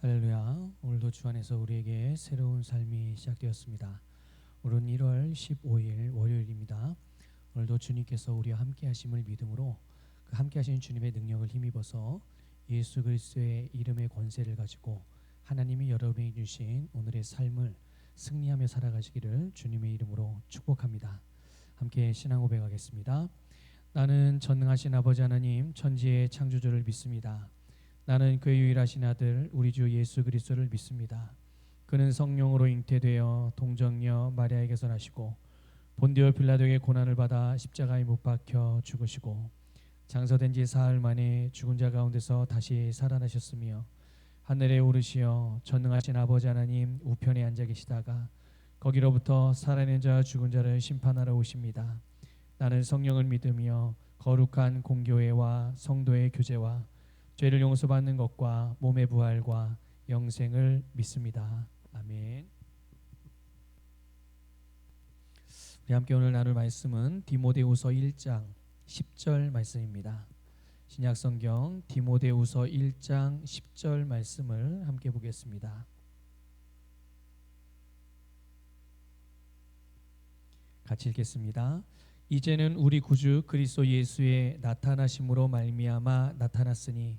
할렐루야. 오늘도 주 안에서 우리에게 새로운 삶이 시작되었습니다. 오늘은 1월 15일 월요일입니다. 오늘도 주님께서 우리와 함께 하심을 믿음으로 그 함께 하시는 주님의 능력을 힘입어서 예수 그리스도의 이름의 권세를 가지고 하나님이 여러분에게 주신 오늘의 삶을 승리하며 살아가시기를 주님의 이름으로 축복합니다. 함께 신앙 고백하겠습니다. 나는 전능하신 아버지 하나님 천지의 창조주를 믿습니다. 나는 그의 유일하신 아들 우리 주 예수 그리스도를 믿습니다. 그는 성령으로 잉태되어 동정녀 마리아에게서 나시고 본디오 빌라도에게 고난을 받아 십자가에 못 박혀 죽으시고 장사된 지 사흘 만에 죽은 자 가운데서 다시 살아나셨으며 하늘에 오르시어 전능하신 아버지 하나님 우편에 앉아 계시다가 거기로부터 살아있는 자와 죽은 자를 심판하러 오십니다. 나는 성령을 믿으며 거룩한 공교회와 성도의 교제와 죄를 용서받는 것과 몸의 부활과 영생을 믿습니다. 아멘. 우리 함께 오늘 나눌 말씀은 디모데후서 1장 10절 말씀입니다. 신약성경 디모데후서 1장 10절 말씀을 함께 보겠습니다. 같이 읽겠습니다. 이제는 우리 구주 그리스도 예수의 나타나심으로 말미암아 나타났으니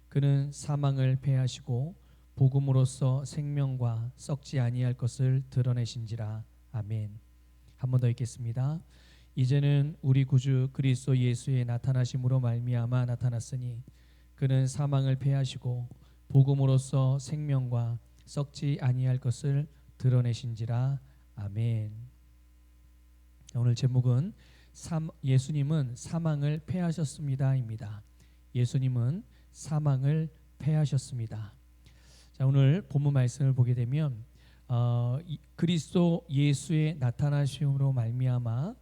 그는 사망을 패하시고 복음으로써 생명과 썩지 아니할 것을 드러내신지라. 아멘. 한 번 더 읽겠습니다. 이제는 우리 구주 그리스도 예수의 나타나심으로 말미암아 나타났으니 그는 사망을 패하시고 복음으로써 생명과 썩지 아니할 것을 드러내신지라. 아멘. 오늘 제목은 예수님은 사망을 패하셨습니다입니다. 예수님은 사망을 패하셨습니다. 자, 오늘 본문 말씀을 보게 되면 그리스도 예수의 나타나심으로 말미암아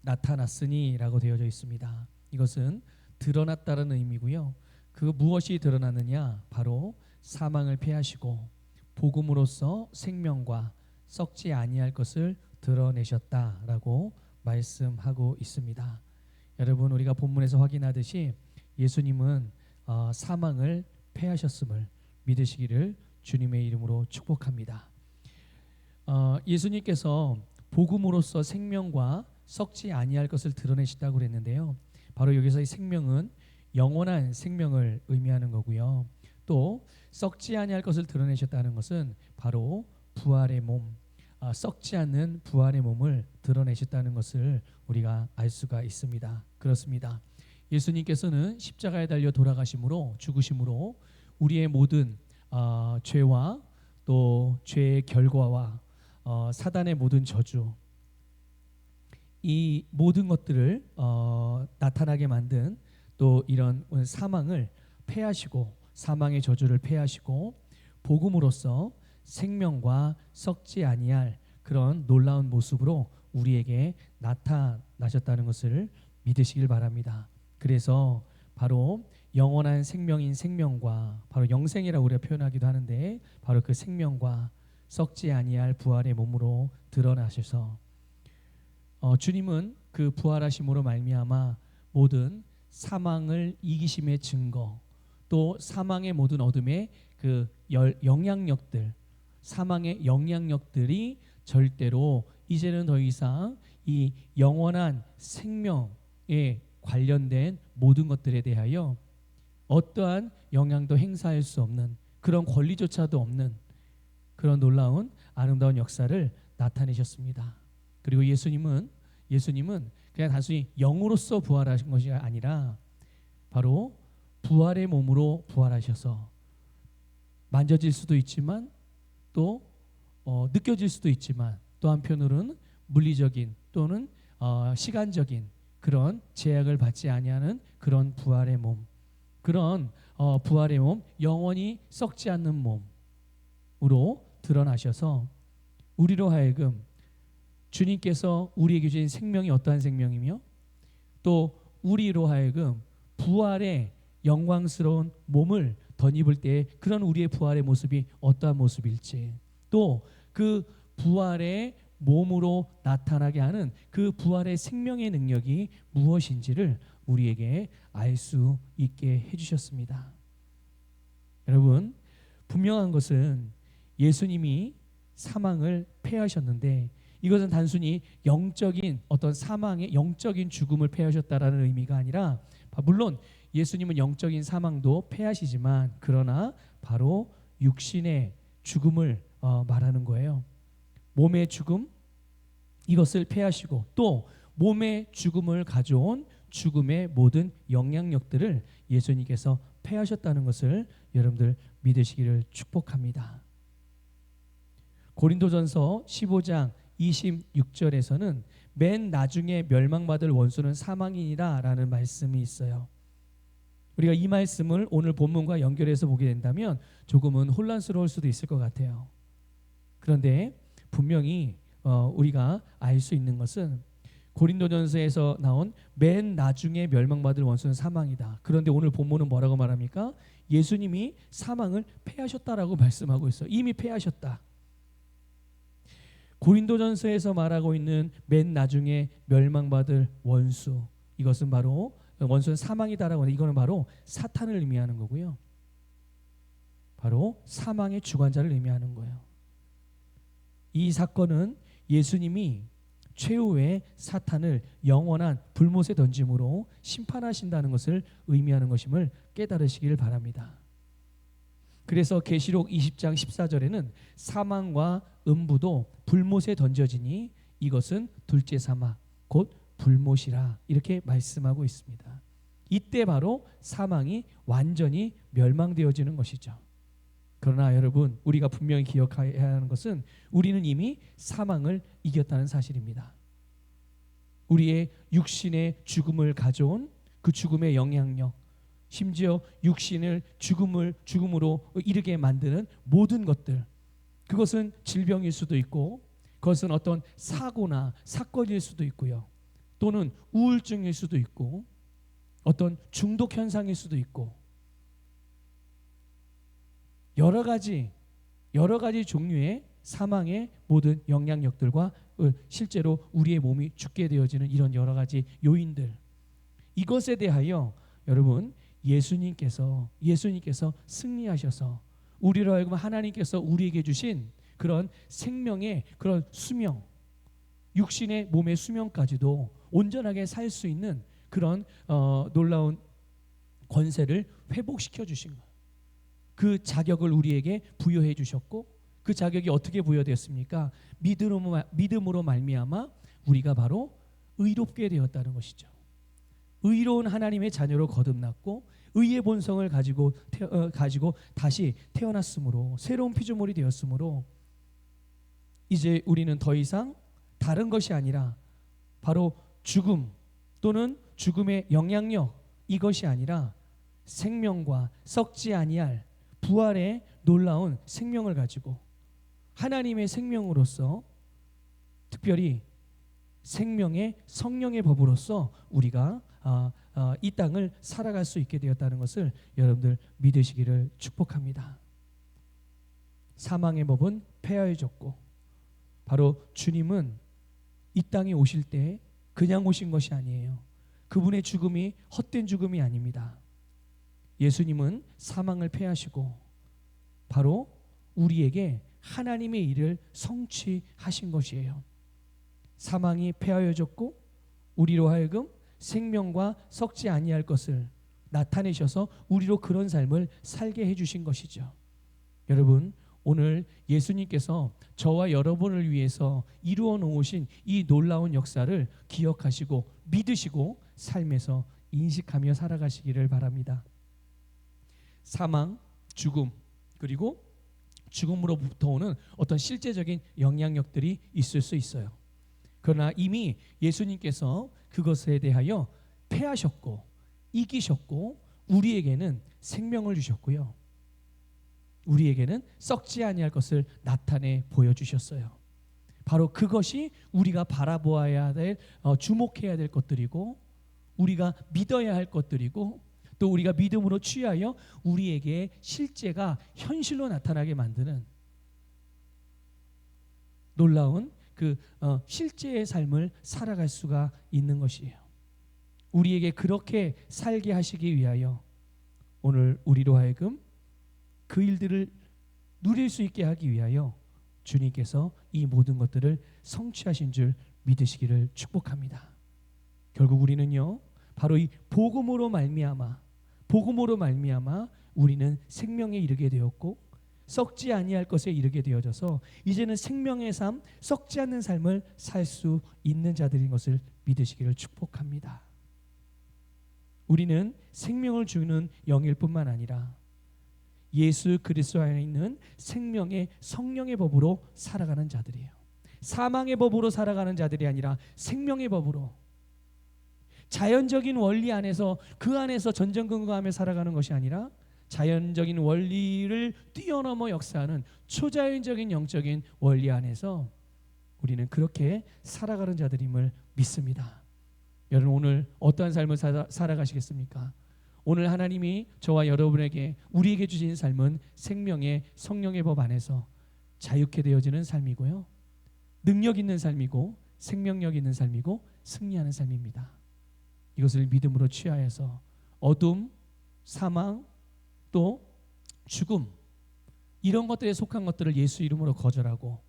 나타났으니라고 되어져 있습니다. 이것은 드러났다는 의미고요. 그 무엇이 드러나느냐? 바로 사망을 패하시고 복음으로써 생명과 썩지 아니할 것을 드러내셨다라고 말씀하고 있습니다. 여러분, 우리가 본문에서 확인하듯이 예수님은 사망을 패하셨음을 믿으시기를 주님의 이름으로 축복합니다. 예수님께서 복음으로써 생명과 썩지 아니할 것을 드러내셨다고 그랬는데요. 바로 여기서의 생명은 영원한 생명을 의미하는 거고요. 또 썩지 아니할 것을 드러내셨다는 것은 바로 부활의 몸, 썩지 않는 부활의 몸을 드러내셨다는 것을 우리가 알 수가 있습니다. 그렇습니다. 예수님께서는 십자가에 달려 돌아가심으로 죽으심으로 우리의 모든 죄와 또 죄의 결과와 사단의 모든 저주, 이 모든 것들을 나타나게 만든 또 이런 사망을 패하시고 사망의 저주를 패하시고 복음으로써 생명과 썩지 아니할 그런 놀라운 모습으로 우리에게 나타나셨다는 것을 믿으시길 바랍니다. 그래서 바로 영원한 생명인 생명과 바로 영생이라고 우리가 표현하기도 하는데 바로 그 생명과 썩지 아니할 부활의 몸으로 드러나셔서 주님은 그 부활하심으로 말미암아 모든 사망을 이기심의 증거 또 사망의 모든 어둠에 그 영향력들, 사망의 영향력들이 절대로 이제는 더 이상 이 영원한 생명에 관련된 모든 것들에 대하여 어떠한 영향도 행사할 수 없는, 그런 권리조차도 없는 그런 놀라운 아름다운 역사를 나타내셨습니다. 그리고 예수님은 그냥 단순히 영으로서 부활하신 것이 아니라 바로 부활의 몸으로 부활하셔서 만져질 수도 있지만 또 느껴질 수도 있지만 또 한편으로는 물리적인 또는 시간적인 그런 제약을 받지 아니하는 그런 부활의 몸, 그런 부활의 몸, 영원히 썩지 않는 몸으로 드러나셔서 우리로 하여금 주님께서 우리에게 주신 생명이 어떠한 생명이며 또 우리로 하여금 부활의 영광스러운 몸을 덧입을 때 그런 우리의 부활의 모습이 어떠한 모습일지, 또 그 부활의 몸으로 나타나게 하는 그 부활의 생명의 능력이 무엇인지를 우리에게 알 수 있게 해주셨습니다. 여러분, 분명한 것은 예수님이 사망을 패하셨는데 이것은 단순히 영적인 어떤 사망의 영적인 죽음을 패하셨다라는 의미가 아니라, 물론 예수님은 영적인 사망도 패하시지만 그러나 바로 육신의 죽음을 말하는 거예요. 몸의 죽음, 이것을 패하시고 또 몸의 죽음을 가져온 죽음의 모든 영향력들을 예수님께서 패하셨다는 것을 여러분들 믿으시기를 축복합니다. 고린도전서 15장 26절에서는 맨 나중에 멸망받을 원수는 사망이니라 라는 말씀이 있어요. 우리가 이 말씀을 오늘 본문과 연결해서 보게 된다면 조금은 혼란스러울 수도 있을 것 같아요. 그런데 분명히 우리가 알 수 있는 것은 고린도전서에서 나온 맨 나중에 멸망받을 원수는 사망이다. 그런데 오늘 본문은 뭐라고 말합니까? 예수님이 사망을 패하셨다라고 말씀하고 있어요. 이미 패하셨다. 고린도전서에서 말하고 있는 맨 나중에 멸망받을 원수, 이것은 바로 원수는 사망이다라고 하는데 이거는 바로 사탄을 의미하는 거고요. 바로 사망의 주관자를 의미하는 거예요. 이 사건은 예수님이 최후의 사탄을 영원한 불못에 던짐으로 심판하신다는 것을 의미하는 것임을 깨달으시기를 바랍니다. 그래서 계시록 20장 14절에는 사망과 음부도 불못에 던져지니 이것은 둘째 사막 곧 불못이라 이렇게 말씀하고 있습니다. 이때 바로 사망이 완전히 멸망되어지는 것이죠. 그러나 여러분, 우리가 분명히 기억해야 하는 것은 우리는 이미 사망을 이겼다는 사실입니다. 우리의 육신의 죽음을 가져온 그 죽음의 영향력, 심지어 육신을 죽음으로 이르게 만드는 모든 것들, 그것은 질병일 수도 있고 그것은 어떤 사고나 사건일 수도 있고요, 또는 우울증일 수도 있고 어떤 중독 현상일 수도 있고 여러 가지 종류의 사망의 모든 영향력들과 실제로 우리의 몸이 죽게 되어지는 이런 여러 가지 요인들, 이것에 대하여 여러분 예수님께서 승리하셔서 우리로 하여금 하나님께서 우리에게 주신 그런 생명의 그런 수명, 육신의 몸의 수명까지도 온전하게 살 수 있는 그런 놀라운 권세를 회복시켜 주신 거예요. 그 자격을 우리에게 부여해 주셨고 그 자격이 어떻게 부여되었습니까? 믿음으로 말미암아 우리가 바로 의롭게 되었다는 것이죠. 의로운 하나님의 자녀로 거듭났고 의의 본성을 가지고 다시 태어났으므로 새로운 피조물이 되었으므로 이제 우리는 더 이상 다른 것이 아니라 바로 죽음 또는 죽음의 영향력, 이것이 아니라 생명과 썩지 아니할 부활의 놀라운 생명을 가지고 하나님의 생명으로서, 특별히 생명의 성령의 법으로서 우리가 이 땅을 살아갈 수 있게 되었다는 것을 여러분들 믿으시기를 축복합니다. 사망의 법은 폐하여졌고 바로 주님은 이 땅에 오실 때 그냥 오신 것이 아니에요. 그분의 죽음이 헛된 죽음이 아닙니다. 예수님은 사망을 폐하시고 바로 우리에게 하나님의 일을 성취하신 것이에요. 사망이 패하여졌고 우리로 하여금 생명과 썩지 아니할 것을 나타내셔서 우리로 그런 삶을 살게 해주신 것이죠. 여러분, 오늘 예수님께서 저와 여러분을 위해서 이루어 놓으신 이 놀라운 역사를 기억하시고 믿으시고 삶에서 인식하며 살아가시기를 바랍니다. 사망, 죽음, 그리고 죽음으로부터 오는 어떤 실제적인 영향력들이 있을 수 있어요. 그러나 이미 예수님께서 그것에 대하여 패하셨고 이기셨고 우리에게는 생명을 주셨고요. 우리에게는 썩지 아니할 것을 나타내 보여주셨어요. 바로 그것이 우리가 바라보아야 될, 주목해야 될 것들이고 우리가 믿어야 할 것들이고 또 우리가 믿음으로 취하여 우리에게 실제가 현실로 나타나게 만드는 놀라운 그 실제의 삶을 살아갈 수가 있는 것이에요. 우리에게 그렇게 살게 하시기 위하여 오늘 우리로 하여금 그 일들을 누릴 수 있게 하기 위하여 주님께서 이 모든 것들을 성취하신 줄 믿으시기를 축복합니다. 결국 우리는요, 바로 이 복음으로 말미암아 우리는 생명에 이르게 되었고 썩지 아니할 것에 이르게 되어져서 이제는 생명의 삶, 썩지 않는 삶을 살 수 있는 자들인 것을 믿으시기를 축복합니다. 우리는 생명을 주는 영일 뿐만 아니라 예수 그리스도 안에 있는 생명의 성령의 법으로 살아가는 자들이에요. 사망의 법으로 살아가는 자들이 아니라 생명의 법으로, 자연적인 원리 안에서 그 안에서 전전긍긍하며 살아가는 것이 아니라 자연적인 원리를 뛰어넘어 역사하는 초자연적인 영적인 원리 안에서 우리는 그렇게 살아가는 자들임을 믿습니다. 여러분, 오늘 어떠한 삶을 살아가시겠습니까? 오늘 하나님이 저와 여러분에게 우리에게 주신 삶은 생명의 성령의 법 안에서 자유케 되어지는 삶이고요, 능력 있는 삶이고 생명력 있는 삶이고 승리하는 삶입니다. 이것을 믿음으로 취하여서 어둠, 사망, 또 죽음, 이런 것들에 속한 것들을 예수 이름으로 거절하고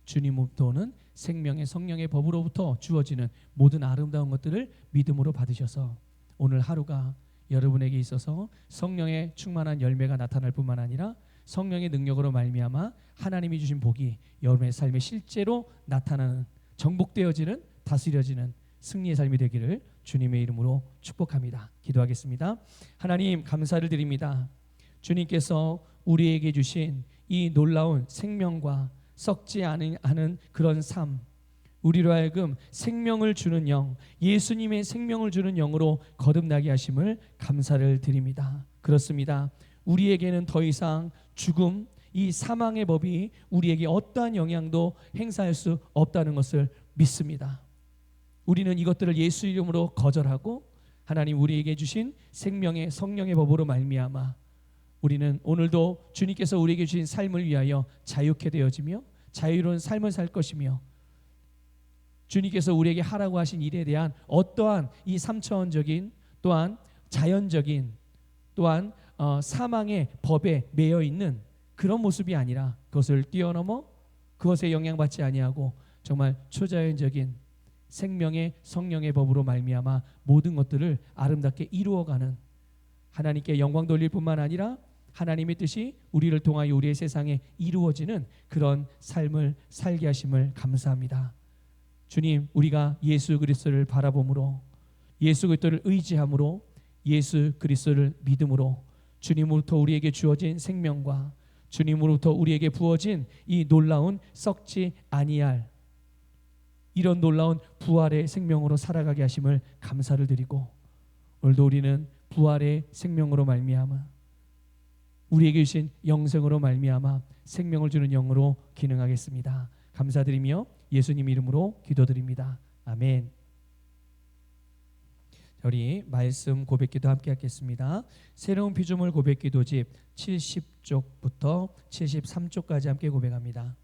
주님으로부터 오는 생명의 성령의 법으로부터 주어지는 모든 아름다운 것들을 믿음으로 받으셔서 오늘 하루가 여러분에게 있어서 성령의 충만한 열매가 나타날 뿐만 아니라 성령의 능력으로 말미암아 하나님이 주신 복이 여러분의 삶에 실제로 나타나는, 정복되어지는, 다스려지는 승리의 삶이 되기를 주님의 이름으로 축복합니다. 기도하겠습니다. 하나님, 감사를 드립니다. 주님께서 우리에게 주신 이 놀라운 생명과 썩지 않은 그런 삶, 우리로 하여금 생명을 주는 영, 예수님의 생명을 주는 영으로 거듭나게 하심을 감사를 드립니다. 그렇습니다. 우리에게는 더 이상 죽음, 이 사망의 법이 우리에게 어떠한 영향도 행사할 수 없다는 것을 믿습니다. 우리는 이것들을 예수 이름으로 거절하고 하나님 우리에게 주신 생명의 성령의 법으로 말미암아 우리는 오늘도 주님께서 우리에게 주신 삶을 위하여 자유케 되어지며 자유로운 삶을 살 것이며 주님께서 우리에게 하라고 하신 일에 대한 어떠한 이 3차원적인 또한 자연적인 또한 사망의 법에 매여 있는 그런 모습이 아니라 그것을 뛰어넘어 그것에 영향받지 아니하고 정말 초자연적인 생명의 성령의 법으로 말미암아 모든 것들을 아름답게 이루어가는, 하나님께 영광 돌릴 뿐만 아니라 하나님의 뜻이 우리를 통하여 우리의 세상에 이루어지는 그런 삶을 살게 하심을 감사합니다. 주님, 우리가 예수 그리스도를 바라봄으로, 예수 그리스도를 의지함으로, 예수 그리스도를 믿음으로 주님으로부터 우리에게 주어진 생명과 주님으로부터 우리에게 부어진 이 놀라운 썩지 아니할 이런 놀라운 부활의 생명으로 살아가게 하심을 감사를 드리고 오늘도 우리는 부활의 생명으로 말미암아 우리에게 주신 영생으로 말미암아 생명을 주는 영으로 기능하겠습니다. 감사드리며 예수님 이름으로 기도드립니다. 아멘. 우리 말씀 고백기도 함께 하겠습니다. 새로운 피조물 고백기도집 70쪽부터 73쪽까지 함께 고백합니다.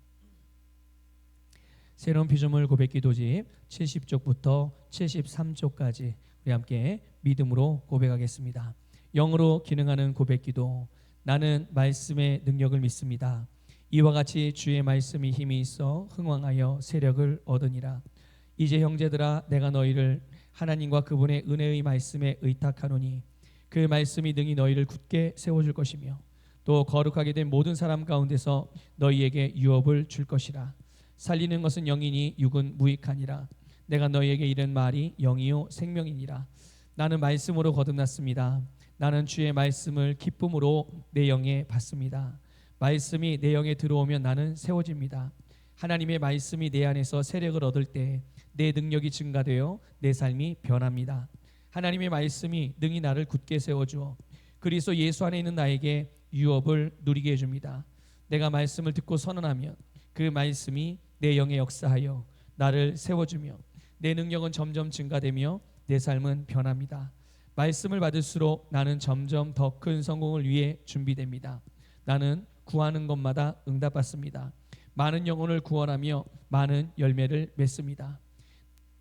새로운 피조물 고백기도집 70쪽부터 73쪽까지 우리 함께 믿음으로 고백하겠습니다. 영으로 기능하는 고백기도, 나는 말씀의 능력을 믿습니다. 이와 같이 주의 말씀이 힘이 있어 흥왕하여 세력을 얻으니라. 이제 형제들아, 내가 너희를 하나님과 그분의 은혜의 말씀에 의탁하노니 그 말씀이 능히 너희를 굳게 세워줄 것이며 또 거룩하게 된 모든 사람 가운데서 너희에게 유업을 줄 것이라. 살리는 것은 영이니 육은 무익하니라. 내가 너희에게 이른 말이 영이요 생명이니라. 나는 말씀으로 거듭났습니다. 나는 주의 말씀을 기쁨으로 내 영에 받습니다. 말씀이 내 영에 들어오면 나는 세워집니다. 하나님의 말씀이 내 안에서 세력을 얻을 때 내 능력이 증가되어 내 삶이 변합니다. 하나님의 말씀이 능히 나를 굳게 세워주어 그리스도 예수 안에 있는 나에게 유업을 누리게 해줍니다. 내가 말씀을 듣고 선언하면 그 말씀이 내 영에 역사하여 나를 세워주며 내 능력은 점점 증가되며 내 삶은 변합니다. 말씀을 받을수록 나는 점점 더 큰 성공을 위해 준비됩니다. 나는 구하는 것마다 응답받습니다. 많은 영혼을 구원하며 많은 열매를 맺습니다.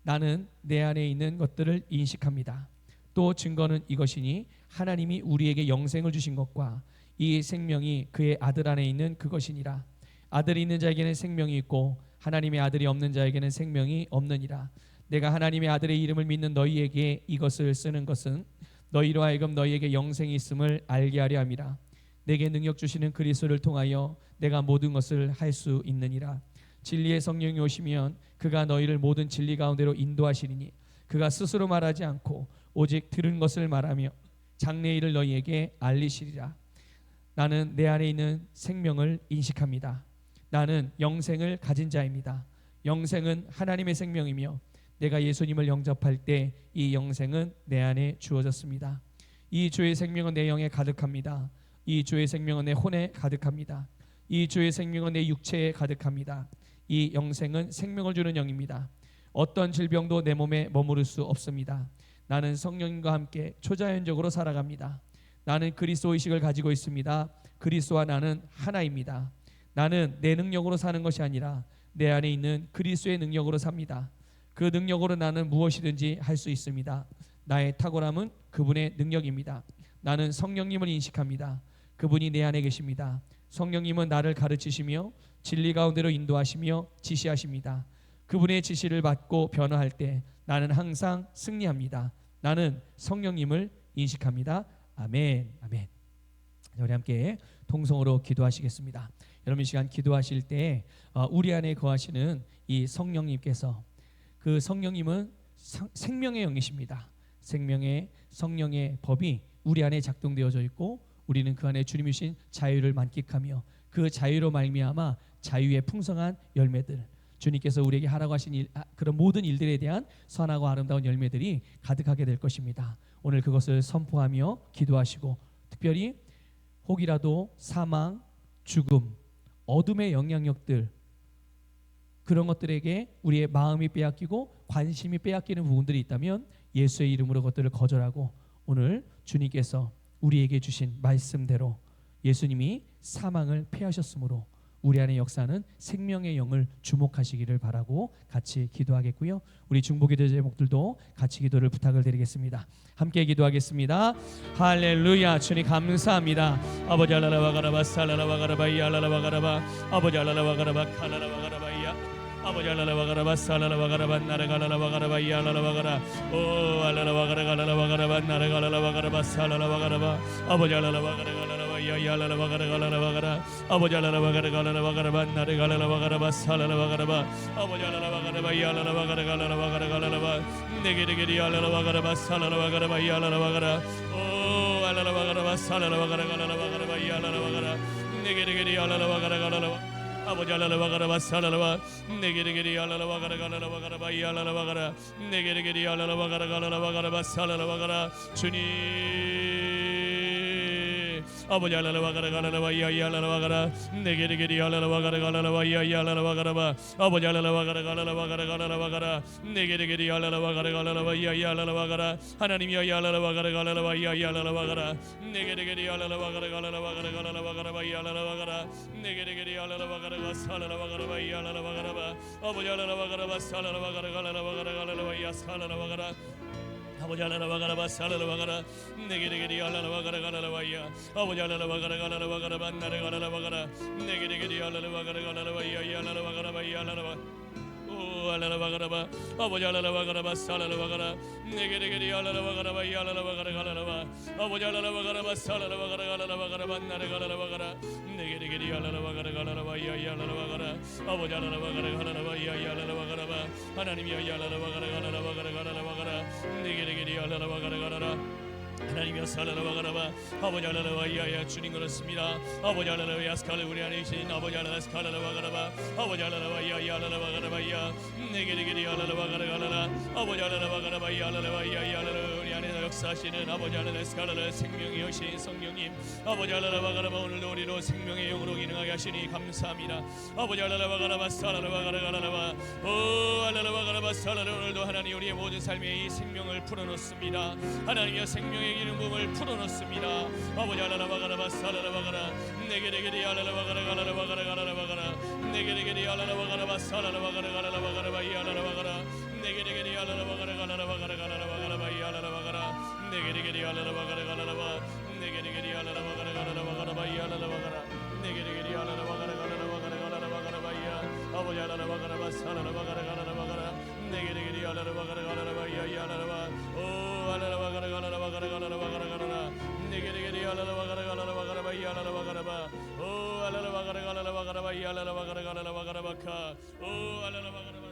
나는 내 안에 있는 것들을 인식합니다. 또 증거는 이것이니 하나님이 우리에게 영생을 주신 것과 이 생명이 그의 아들 안에 있는 그것이니라. 아들이 있는 자에게는 생명이 있고 하나님의 아들이 없는 자에게는 생명이 없느니라. 내가 하나님의 아들의 이름을 믿는 너희에게 이것을 쓰는 것은 너희로 하여금 너희에게 영생이 있음을 알게 하려 함이라. 내게 능력 주시는 그리스도를 통하여 내가 모든 것을 할 수 있느니라. 진리의 성령이 오시면 그가 너희를 모든 진리 가운데로 인도하시리니 그가 스스로 말하지 않고 오직 들은 것을 말하며 장래 일을 너희에게 알리시리라. 나는 내 안에 있는 생명을 인식합니다. 나는 영생을 가진 자입니다. 영생은 하나님의 생명이며 내가 예수님을 영접할 때 이 영생은 내 안에 주어졌습니다. 이 주의 생명은 내 영에 가득합니다. 이 주의 생명은 내 혼에 가득합니다. 이 주의 생명은 내 육체에 가득합니다. 이 영생은 생명을 주는 영입니다. 어떤 질병도 내 몸에 머무를 수 없습니다. 나는 성령님과 함께 초자연적으로 살아갑니다. 나는 그리스도 의식을 가지고 있습니다. 그리스도와 나는 하나입니다. 나는 내 능력으로 사는 것이 아니라 내 안에 있는 그리스도의 능력으로 삽니다. 그 능력으로 나는 무엇이든지 할 수 있습니다. 나의 탁월함은 그분의 능력입니다. 나는 성령님을 인식합니다. 그분이 내 안에 계십니다. 성령님은 나를 가르치시며 진리 가운데로 인도하시며 지시하십니다. 그분의 지시를 받고 변화할 때 나는 항상 승리합니다. 나는 성령님을 인식합니다. 아멘. 아멘. 우리 함께 통성으로 기도하시겠습니다. 여러분, 이 시간 기도하실 때 우리 안에 거하시는 이 성령님께서, 그 성령님은 생명의 영이십니다. 생명의 성령의 법이 우리 안에 작동되어져 있고 우리는 그 안에 주님이 주신 자유를 만끽하며 그 자유로 말미암아 자유의 풍성한 열매들, 주님께서 우리에게 하라고 하신 그런 모든 일들에 대한 선하고 아름다운 열매들이 가득하게 될 것입니다. 오늘 그것을 선포하며 기도하시고, 특별히 혹이라도 사망, 죽음, 어둠의 영향력들, 그런 것들에게 우리의 마음이 빼앗기고 관심이 빼앗기는 부분들이 있다면 예수의 이름으로 그것들을 거절하고 오늘 주님께서 우리에게 주신 말씀대로 예수님이 사망을 패하셨으므로 우리 안에 역사하는 생명의 영을 주목하시기를 바라고 같이 기도하겠고요. 우리 중보기도 제목들도 같이 기도를 부탁을 드리겠습니다. 함께 기도하겠습니다. 할렐루야. 주님 감사합니다. 아버지 알라라바가라바 살라라바가라바이 알라라바가라바 아버지 알라라바가라바 칼라라바가라바이야 아버지 알라라바가라바 살라라바가라바 나라가라라바가라바 이 알라라바가라 오 알라라바가라가라라바가라바 나라가라라바가라바 살라라바가라바 아버지 알라라바가라가라라바 이 알라라바가라가라라바가라 아버지 알라라바가라가라라바가라바 나라가라라바가라바 살라라바가라바 아버지 알라라바가라바 이 알라라바가라가라라바가라바가라바 네게르게리 알라라바가라바 살라라바가라바 이 알라라바가라 오 알라라바가라바 살라라바가라가라라바가라바 이 알라라바가라 네게르게리 알라라바가라가라라바 아버지 알라라바가라바 살라라바 네게르게리 알라라바가라가라라바가라바 이 알라라바가라 네게르게리 알라라바가라가라라바가라바 살라라바가라 주님 아버지 알라라바가라가라라바 이 알라라바가라 네게르게리 알라라바가라가라라바 이 알라라바가라바 아버지 알라라바가라가라라바가라가라라바가라 네게르게리 알라라바가라가라라바 이 알라라바가라 하나님이 알라라바가라가라라바 이 알라라바가라 네게르게리 알라라바가라가라라바가라가라라바가라바 이 알라라바가라 네게르게리 알라라바가라가 살라라바가라바 이 알라라바가라바 아버지 알라라바가라바 살라라바가라가라라바가라가라바 이 살라라바가라 아버지 알라라바가라바 살라라바가라 내게리게리 알라라바가라가라바야 아버지 알라라바가라가라바가라바 나라가라바가라 내게리게리 알라라바가라가라바야 알라라바가라바야 알라라바 오 알라라바가라바 아버지 알라라바가라바 살라라바가라 내게리게리 알라라바가라바야 알라라바가라가라바 아버지 알라라바가라바 살라라바가라가라바가라바 나라가라바가라 내게리게리 알라라바가라가라바야 알라라바가라 아버지 알라라바가라가라바야 알라라바가라바 하나님이 알라라바가라가라바가라바가라바가라 내게리게리 알라라바가라가라라 하나님이여 살라라바가라바 아버지 알라라바야야 주님 그렇습니다. 아버지 알라라바야 스칼라 우리 안에 계신 아버지 알라라 스칼라라바가라바 아버지 알라라바야야 알라라바가라바야 내게리게리 알라라바가라가라라 아버지 알라라바가라바야 알라라바야야 알라라 우리 안에 역사하시는 아버지 알라라 스칼라라 생명의 여신 성령님 아버지 알라라바가라바 오늘도 우리로 생명의 영으로 기능하게 하시니 감사합니다. 아버지 알라라바가라바 살라라바가라가라바 오 알라라바가라바 살라라 오늘도 하나님 우리의 모든 삶에 이 생명을 풀어놓습니다. 하나님의 생명의 기름 부음을 풀어놓습니다. 아버지 알라라바가라바 살라라바가라 내게레게리 알라라바가라가라바가라가라바가라 내게레게리 알라라바가라바 살라라바가라가라바가라바 이 알라라바가라 내게레게리 알라라바가라가라바가라가라바가라바 이 알라라바가라 내게레게리 알라라바가라가라바 내게레게리 알라라바가라가라바가라바 이 알라라바가라 내게레게리 알라라바가라가라바가라바가라바 이 아버지 알라라바가라바 살라라바가라가라바가라 내게레게리 알라라바가라가라바 이 알라라바 오 알라라바가라가라바가라가라바가라가라 내게레게리 알라라바가라가라바가라바 이 알라라바가라바 오 알라라바가라가라바가라바 이 알라라바가라가라바가라바카 오 알라라바가라바